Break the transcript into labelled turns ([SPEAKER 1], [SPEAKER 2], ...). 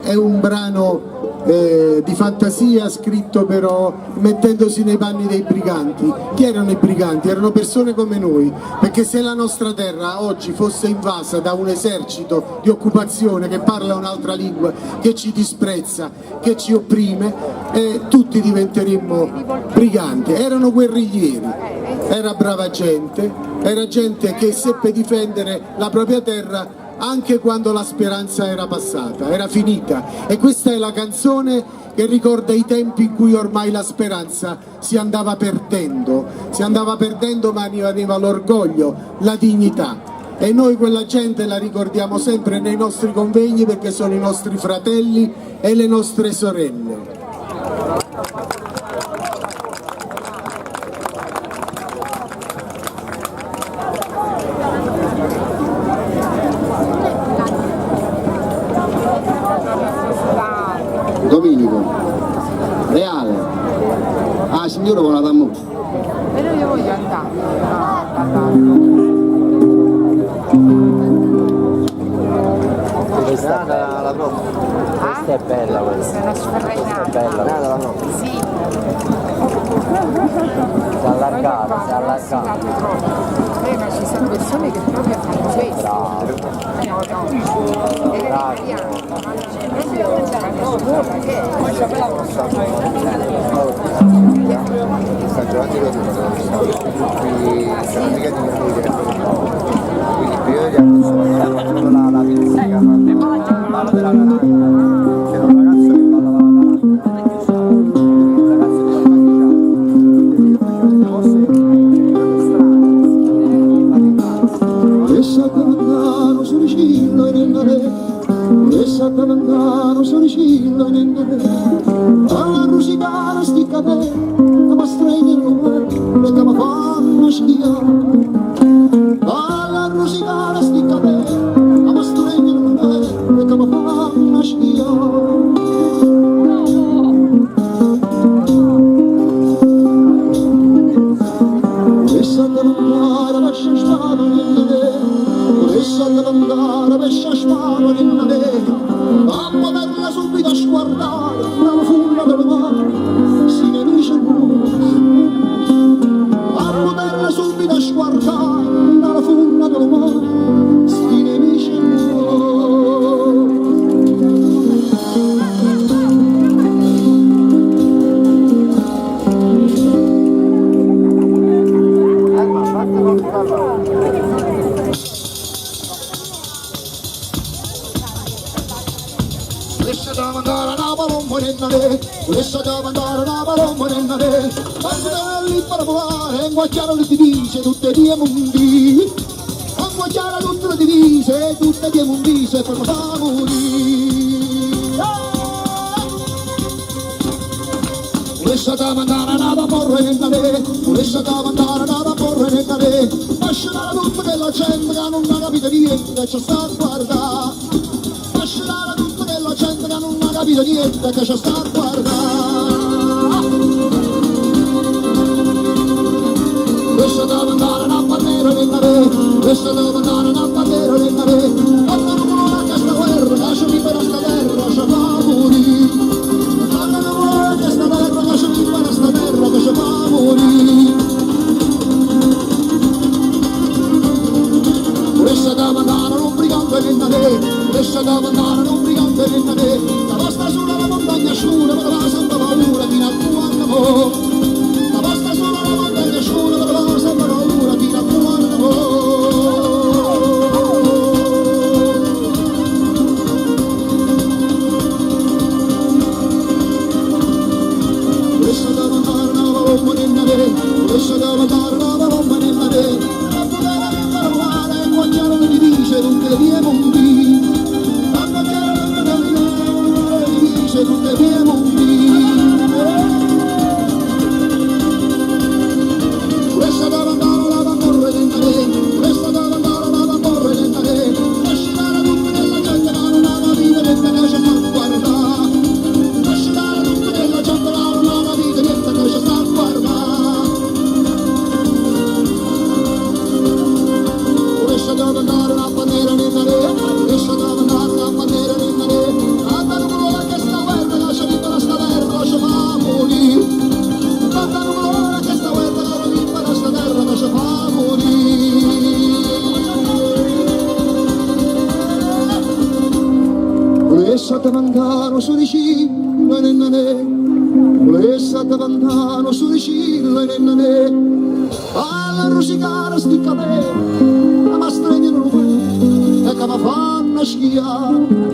[SPEAKER 1] è un brano di fantasia scritto però mettendosi nei panni dei briganti. Chi erano i briganti? Erano persone come noi, perché se la nostra terra oggi fosse invasa da un esercito di occupazione che parla un'altra lingua, che ci disprezza, che ci opprime, tutti diventeremmo briganti. Erano guerriglieri, era brava gente, era gente che seppe difendere la propria terra anche quando la speranza era passata, era finita. E questa è la canzone che ricorda i tempi in cui ormai la speranza si andava perdendo ma rimaneva l'orgoglio, la dignità. E noi quella gente la ricordiamo sempre nei nostri convegni, perché sono i nostri fratelli e le nostre sorelle.
[SPEAKER 2] Domenico, Reale, ah signora vuole da mo.
[SPEAKER 3] Però io voglio andare.
[SPEAKER 4] Questa è la propria. Questa è bella questa.
[SPEAKER 3] Questa è una sferrainata.
[SPEAKER 4] È bella, la propria.
[SPEAKER 3] Sì.
[SPEAKER 4] Si è allargata, si è allargata.
[SPEAKER 3] Ma ci sono persone che proprio fanno questo.
[SPEAKER 4] Bravo.
[SPEAKER 3] No. Ed è italiano.
[SPEAKER 4] San Giovanni Rotondo sono amica di mia moglie, quindi il periodo di anno la pizzica, parlo della canaglia, c'era un ragazzo che ballava la canaglia, un ragazzo di 14 anni, alla rusicana sti capelli, ma streni il nome, perché mi fanno schiare. Alla rusicana sti capelli, ma streni il nome, perché mi fanno schiare. Essa deve andare verso sparo in me, essa deve andare verso sparo in me. A poterla subito sguardare dalla funda delle mani, si ne dice a poterla subito sguardare dalla funda delle mani, si ne dice Essa da mandare a Palombo nell'are, essa da mandare a Palombo nell'are, quando era lì per volare, guacciare le divise, tutte die mondi, guacciare tutte le divise, tutte die mondi, se per da morire. Essa da mandare a Palombo nell'are, essa da mandare a Palombo nell'are, lasciare tutta quella gente che non ha capito niente, ci sta a guardare. Lasciare tutta quella gente che non ha capito niente, che ci sta a guardare. Questa deve andare una bandiera nella re, questa deve andare una bandiera nella re, quando non vuole questa guerra, lasciami per questa terra, ci fa morire. Quando non vuole questa terra, lasciami per questa terra, che ci fa morire. Questa deve andare un brigante nella re, questa deve andare un brigante nella re, la vostra sulla la montagna scura, per la santa paura, fino a quando la vostra sulla la montagna scura, per la santa paura, fino a quando volesse mancare su di cilla e ne volesse mancare su di cilla e ne alla rosicare sti capelli ma stringono e che mi fanno schiare